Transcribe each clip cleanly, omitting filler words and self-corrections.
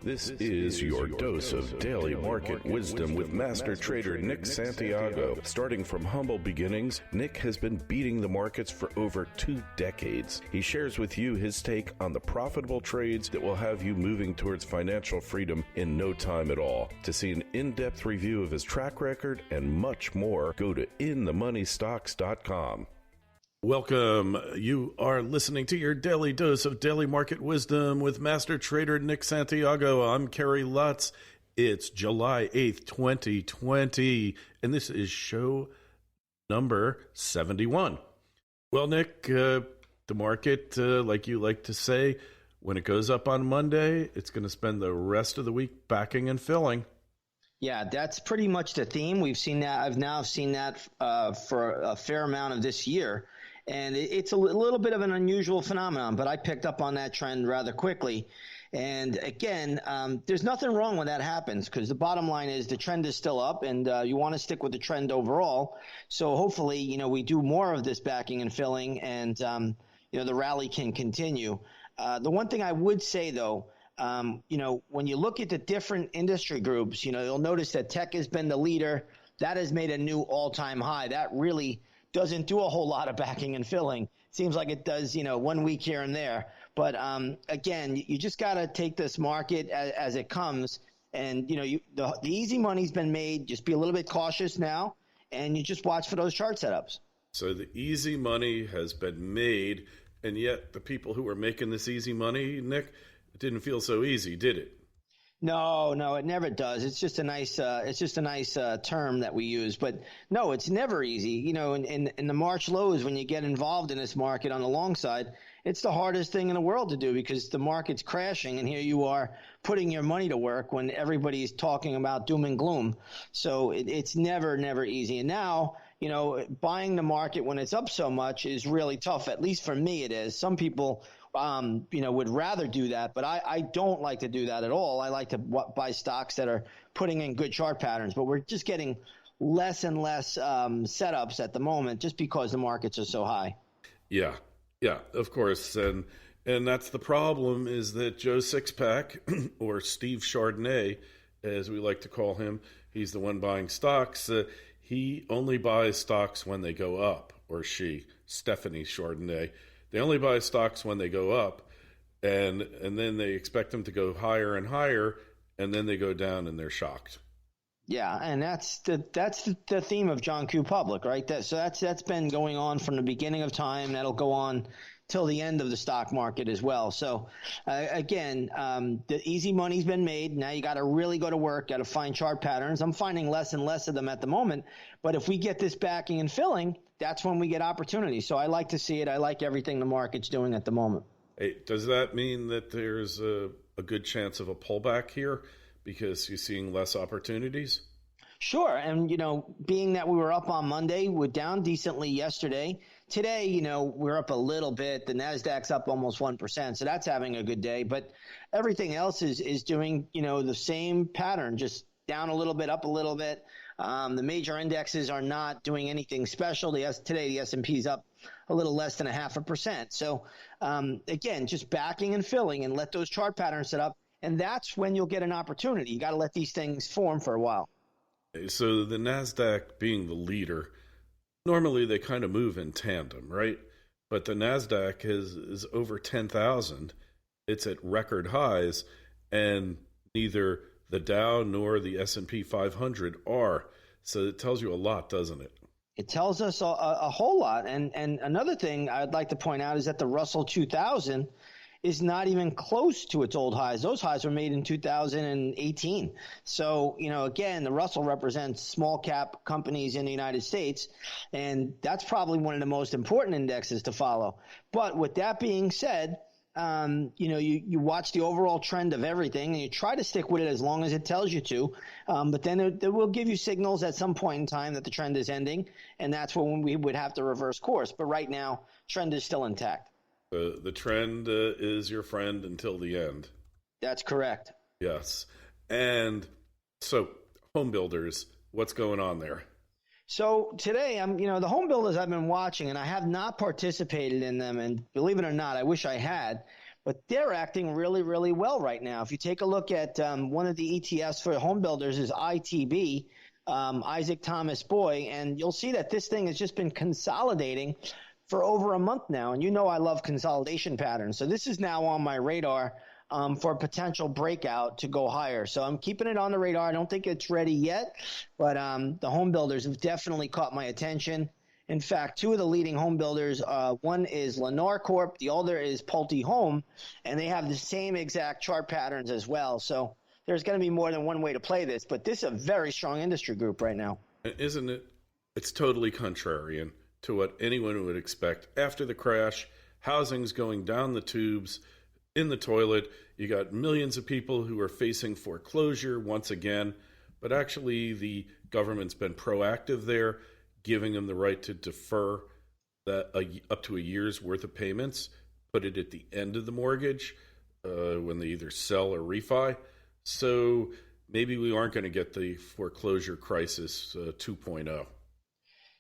This is your dose of daily market wisdom with master trader Nick Santiago. Starting from humble beginnings, Nick has been beating the markets for over 2 decades. He shares with you his take on the profitable trades that will have you moving towards financial freedom in no time at all. To see an in-depth review of his track record and much more, go to inthemoneystocks.com. Welcome. You are listening to your daily dose of daily market wisdom with master trader Nick Santiago. I'm Kerry Lutz. It's July 8th, 2020, and this is show number 71. Well, Nick, the market, like you like to say, when it goes up on Monday, it's going to spend the rest of the week backing and filling. Yeah, that's pretty much the theme. We've seen that. I've now seen that for a fair amount of this year. And it's a little bit of an unusual phenomenon, but I picked up on that trend rather quickly. And again, there's nothing wrong when that happens, because the bottom line is the trend is still up, and you want to stick with the trend overall. So hopefully, we do more of this backing and filling, and the rally can continue. The one thing I would say, though, when you look at the different industry groups, you'll notice that tech has been the leader. That has made a new all-time high. That really doesn't do a whole lot of backing and filling. Seems like it does, 1 week here and there. But again, you just got to take this market as it comes. And, the easy money's been made. Just be a little bit cautious now, and you just watch for those chart setups. So the easy money has been made, and yet the people who are making this easy money, Nick, it didn't feel so easy, did it? No, it never does. It's just a nice term that we use. But no, it's never easy. In the March lows, when you get involved in this market on the long side, it's the hardest thing in the world to do, because the market's crashing, and here you are putting your money to work when everybody's talking about doom and gloom. So it's never easy. And now, buying the market when it's up so much is really tough. At least for me, it is. Some people would rather do that, but I don't like to do that at all. I like to buy stocks that are putting in good chart patterns, but we're just getting less and less setups at the moment just because the markets are so high. Yeah, of course. And that's the problem, is that Joe Sixpack, or Steve Chardonnay, as we like to call him, he's the one buying stocks. He only buys stocks when they go up, or she, Stephanie Chardonnay. They only buy stocks when they go up, and then they expect them to go higher and higher, and then they go down and they're shocked. Yeah, and that's the theme of John Q. Public, right? That's been going on from the beginning of time. That'll go on till the end of the stock market as well. So again, the easy money's been made. Now you got to really go to work, got to find chart patterns. I'm finding less and less of them at the moment. But if we get this backing and filling, that's when we get opportunity. So I like to see it. I like everything the market's doing at the moment. Hey, does that mean that there's a good chance of a pullback here because you're seeing less opportunities? Sure. And, being that we were up on Monday, we're down decently yesterday. Today, we're up a little bit. The NASDAQ's up almost 1%. So that's having a good day. But everything else is doing, the same pattern, just down a little bit, up a little bit. The major indexes are not doing anything special. Today, the S&P's up a little less than 0.5%. So, again, just backing and filling, and let those chart patterns set up. And that's when you'll get an opportunity. You got to let these things form for a while. So the NASDAQ being the leader, normally they kind of move in tandem, right? But the NASDAQ is over 10,000. It's at record highs, and neither the Dow nor the S&P 500 are. So it tells you a lot, doesn't it? It tells us a whole lot. And another thing I'd like to point out is that the Russell 2000 is not even close to its old highs. Those highs were made in 2018. So, again, the Russell represents small cap companies in the United States, and that's probably one of the most important indexes to follow. But with that being said, you watch the overall trend of everything, and you try to stick with it as long as it tells you to. But then it will give you signals at some point in time that the trend is ending, and that's when we would have to reverse course. But right now, trend is still intact. The trend is your friend until the end. That's correct. Yes. And so, Homebuilders, what's going on there? So today, the home builders I've been watching, and I have not participated in them. And believe it or not, I wish I had. but they're acting really, really well right now. If you take a look at one of the ETFs for home builders is ITB, Isaac Thomas Boy, and you'll see that this thing has just been consolidating for over a month now. And you know I love consolidation patterns. So this is now on my radar for a potential breakout to go higher. So I'm keeping it on the radar. I don't think it's ready yet, but the home builders have definitely caught my attention. In fact, two of the leading home builders, one is Lennar Corp, the other is Pulte Home, and they have the same exact chart patterns as well. So there's going to be more than one way to play this, but this is a very strong industry group right now. Isn't it? It's totally contrarian to what anyone would expect. After the crash, housing's going down the tubes, in the toilet. You got millions of people who are facing foreclosure once again, but actually the government's been proactive there, giving them the right to defer that up to a year's worth of payments, put it at the end of the mortgage when they either sell or refi. So maybe we aren't going to get the foreclosure crisis 2.0.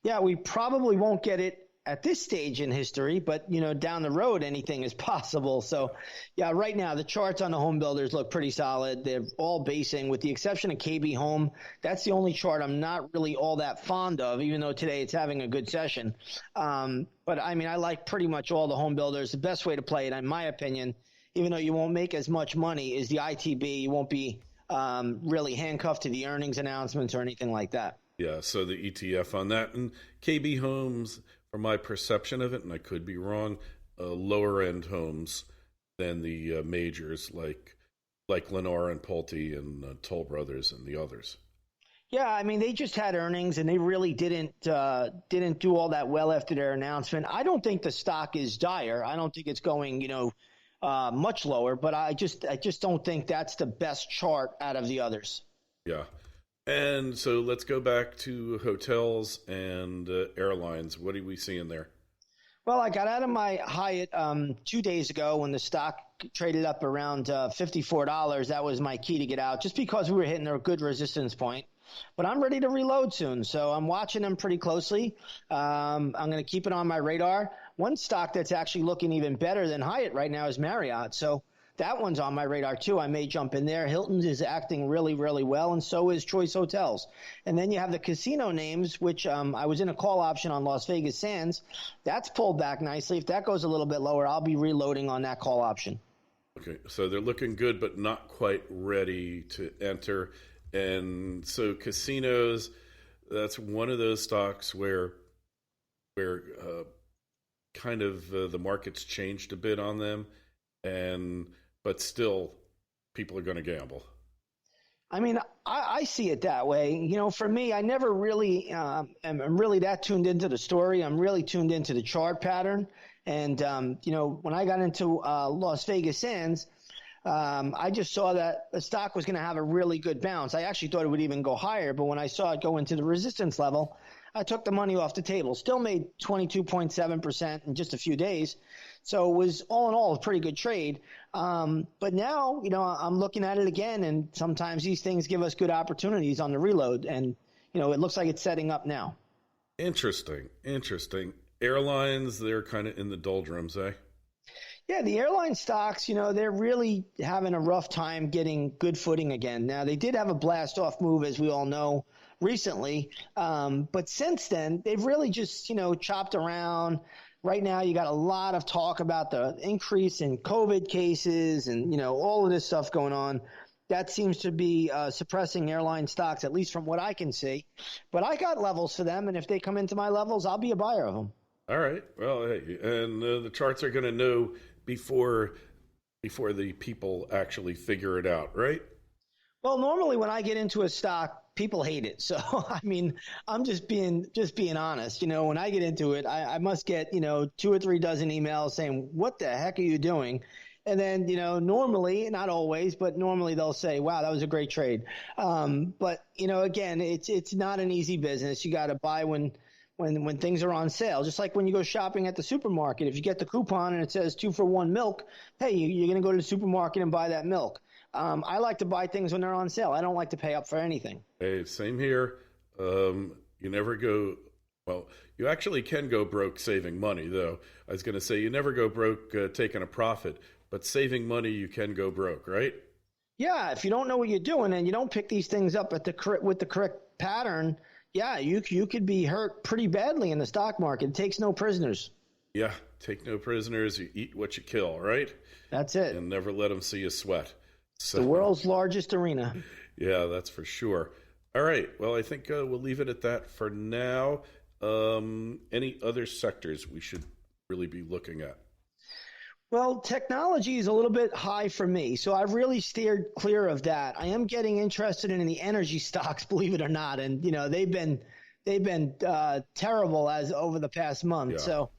Yeah, we probably won't get it at this stage in history, but down the road, anything is possible. So yeah, right now the charts on the home builders look pretty solid. They're all basing, with the exception of KB Home. That's the only chart I'm not really all that fond of, even though today it's having a good session. But I mean, I like pretty much all the home builders. The best way to play it, in my opinion, even though you won't make as much money, is the ITB. You won't be really handcuffed to the earnings announcements or anything like that. Yeah, so the ETF on that. And KB Homes, from my perception of it, and I could be wrong, lower-end homes than the majors like Lennar and Pulte and Toll Brothers and the others. Yeah, I mean, they just had earnings, and they really didn't do all that well after their announcement. I don't think the stock is dire. I don't think it's going, much lower, but I just don't think that's the best chart out of the others. Yeah. And so let's go back to hotels and airlines. What are we seeing there? Well, I got out of my Hyatt 2 days ago when the stock traded up around $54. That was my key to get out, just because we were hitting a good resistance point. But I'm ready to reload soon, so I'm watching them pretty closely. I'm going to keep it on my radar. One stock that's actually looking even better than Hyatt right now is Marriott. So that one's on my radar too. I may jump in there. Hilton is acting really, really well, and so is Choice Hotels. And then you have the casino names, which I was in a call option on Las Vegas Sands. That's pulled back nicely. If that goes a little bit lower, I'll be reloading on that call option. Okay, so they're looking good, but not quite ready to enter. And so casinos, that's one of those stocks where kind of the market's changed a bit on them, but still people are going to gamble. I mean, I see it that way. For me, I never really am really that tuned into the story. I'm really tuned into the chart pattern. And, when I got into Las Vegas Sands, I just saw that the stock was going to have a really good bounce. I actually thought it would even go higher, but when I saw it go into the resistance level, I took the money off the table. Still made 22.7% in just a few days. So it was all in all a pretty good trade. But now, I'm looking at it again, and sometimes these things give us good opportunities on the reload. And, it looks like it's setting up now. Interesting. Airlines, they're kind of in the doldrums, eh? Yeah, the airline stocks, they're really having a rough time getting good footing again. Now, they did have a blast-off move, as we all know, recently. But since then, they've really just, chopped around. Right now, you got a lot of talk about the increase in COVID cases and, all of this stuff going on. That seems to be suppressing airline stocks, at least from what I can see. But I got levels for them, and if they come into my levels, I'll be a buyer of them. All right. Well, hey, and the charts are going to know before the people actually figure it out, right? Well, normally when I get into a stock, people hate it. So, I mean, I'm just being honest. When I get into it, I must get, 2 or 3 dozen emails saying, what the heck are you doing? And then, normally, not always, but normally they'll say, wow, that was a great trade. But, again, it's not an easy business. You got to buy when things are on sale, just like when you go shopping at the supermarket. If you get the coupon and it says 2 for 1 milk, hey, you're going to go to the supermarket and buy that milk. I like to buy things when they're on sale. I don't like to pay up for anything. Hey, same here. You never go, well, you actually can go broke saving money, though. I was going to say you never go broke taking a profit, but saving money, you can go broke, right? Yeah, if you don't know what you're doing and you don't pick these things up with the correct pattern, yeah, you could be hurt pretty badly in the stock market. It takes no prisoners. Yeah, take no prisoners. You eat what you kill, right? That's it. And never let them see you sweat. So, the world's largest arena. Yeah, that's for sure. All right. Well, I think we'll leave it at that for now. Any other sectors we should really be looking at? Well, technology is a little bit high for me, so I've really steered clear of that. I am getting interested in the energy stocks, believe it or not, and they've been terrible as over the past month. Yeah. So,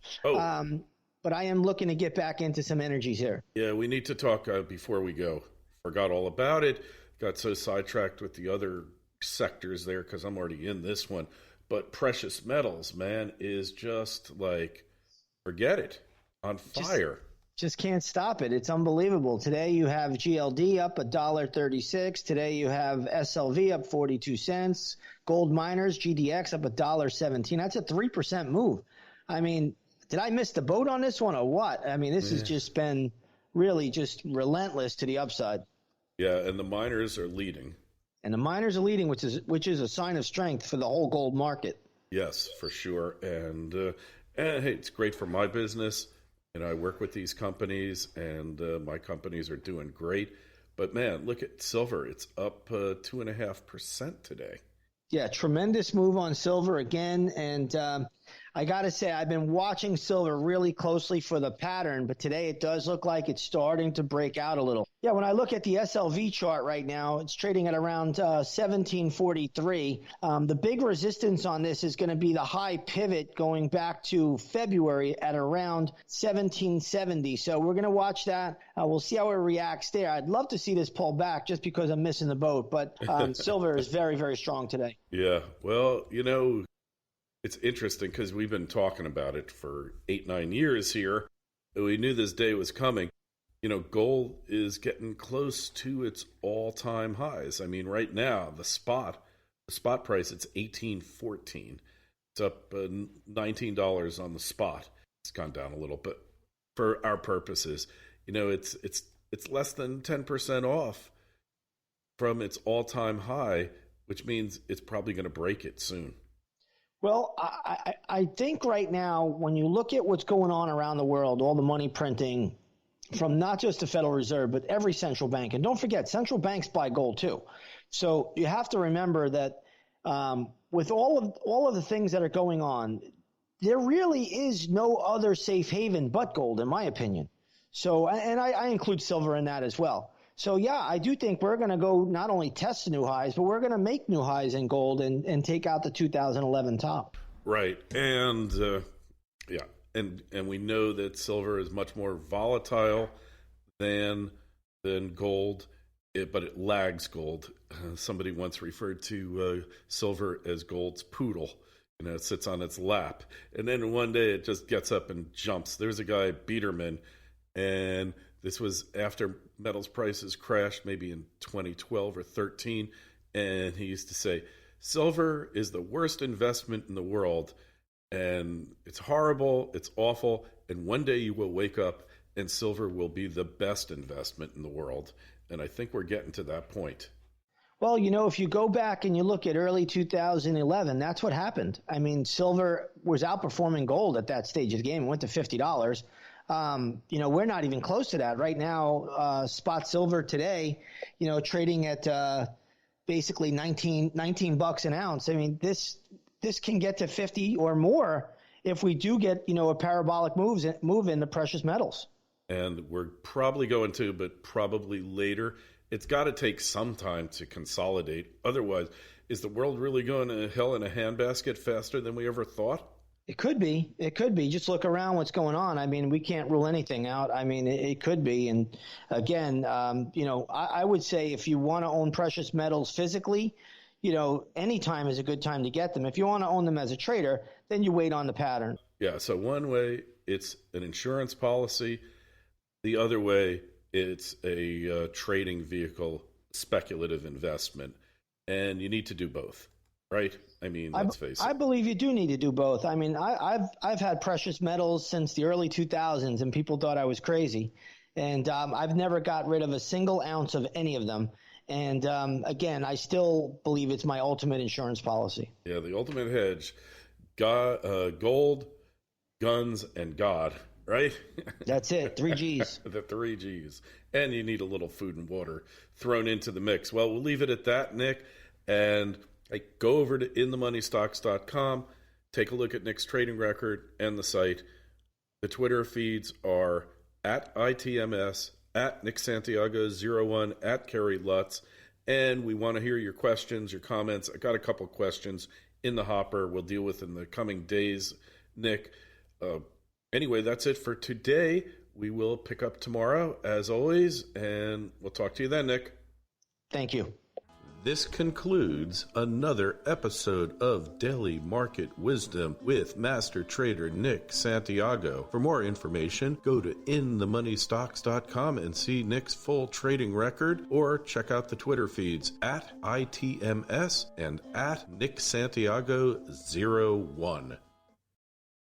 but I am looking to get back into some energies here. Yeah, we need to talk before we go. Forgot all about it. Got so sidetracked with the other sectors there because I'm already in this one. But precious metals, man, is just like, forget it, on fire. Just can't stop it. It's unbelievable. Today you have GLD up $1.36. Today you have SLV up 42 cents. Gold miners, GDX up $1.17. That's a 3% move. I mean, did I miss the boat on this one or what? I mean, this has just been really just relentless to the upside. Yeah, and the miners are leading. And the miners are leading, which is a sign of strength for the whole gold market. Yes, for sure. And hey, it's great for my business. I work with these companies, and my companies are doing great. But, man, look at silver. It's up 2.5% today. Yeah, tremendous move on silver again. And I got to say, I've been watching silver really closely for the pattern, but today it does look like it's starting to break out a little. Yeah, when I look at the SLV chart right now, it's trading at around 1743. The big resistance on this is going to be the high pivot going back to February at around 1770. So we're going to watch that. We'll see how it reacts there. I'd love to see this pull back just because I'm missing the boat, but silver is very, very strong today. Yeah, well, it's interesting because we've been talking about it for 8-9 years here. We knew this day was coming. Gold is getting close to its all-time highs. I mean, right now, the spot price, it's $18.14. It's up $19 on the spot. It's gone down a little, but for our purposes, it's less than 10% off from its all-time high, which means it's probably going to break it soon. Well, I think right now, when you look at what's going on around the world, all the money printing from not just the Federal Reserve, but every central bank. And don't forget, central banks buy gold too. So you have to remember that with all of the things that are going on, there really is no other safe haven but gold, in my opinion. So, and I include silver in that as well. So, yeah, I do think we're going to go not only test the new highs, but we're going to make new highs in gold and take out the 2011 top. Right. And, and we know that silver is much more volatile than gold, but it lags gold. Somebody once referred to silver as gold's poodle. It sits on its lap. And then one day it just gets up and jumps. There's a guy, Biederman, and this was after metals prices crashed, maybe in 2012 or 13. And he used to say, silver is the worst investment in the world. And it's horrible. It's awful. And one day you will wake up and silver will be the best investment in the world. And I think we're getting to that point. Well, if you go back and you look at early 2011, that's what happened. I mean, silver was outperforming gold at that stage of the game. It went to $50. We're not even close to that right now. Spot silver today, trading at basically 19 bucks an ounce. I mean, this can get to 50 or more if we do get, a parabolic move in the precious metals. And we're probably going to, but probably later. It's got to take some time to consolidate. Otherwise, is the world really going to hell in a handbasket faster than we ever thought? It could be. It could be. Just look around what's going on. I mean, we can't rule anything out. I mean, it could be. And again, I would say if you want to own precious metals physically, any time is a good time to get them. If you want to own them as a trader, then you wait on the pattern. Yeah. So one way, it's an insurance policy. The other way, it's a trading vehicle, speculative investment. And you need to do both. Right? I mean, let's face it. I believe you do need to do both. I mean, I've had precious metals since the early 2000s, and people thought I was crazy. And I've never got rid of a single ounce of any of them. And again, I still believe it's my ultimate insurance policy. Yeah, the ultimate hedge. Gold, guns, and God, right? That's it. 3 G's. The 3 G's. And you need a little food and water thrown into the mix. Well, we'll leave it at that, Nick. And go over to inthemoneystocks.com. Take a look at Nick's trading record and the site. The Twitter feeds are at ITMS, at Nick Santiago 01, at Kerry Lutz. And we want to hear your questions, your comments. I got a couple questions in the hopper we'll deal with in the coming days, Nick. Anyway, that's it for today. We will pick up tomorrow, as always, and we'll talk to you then, Nick. Thank you. This concludes another episode of Daily Market Wisdom with Master Trader Nick Santiago. For more information, go to inthemoneystocks.com and see Nick's full trading record, or check out the Twitter feeds at ITMS and at Nick Santiago 01.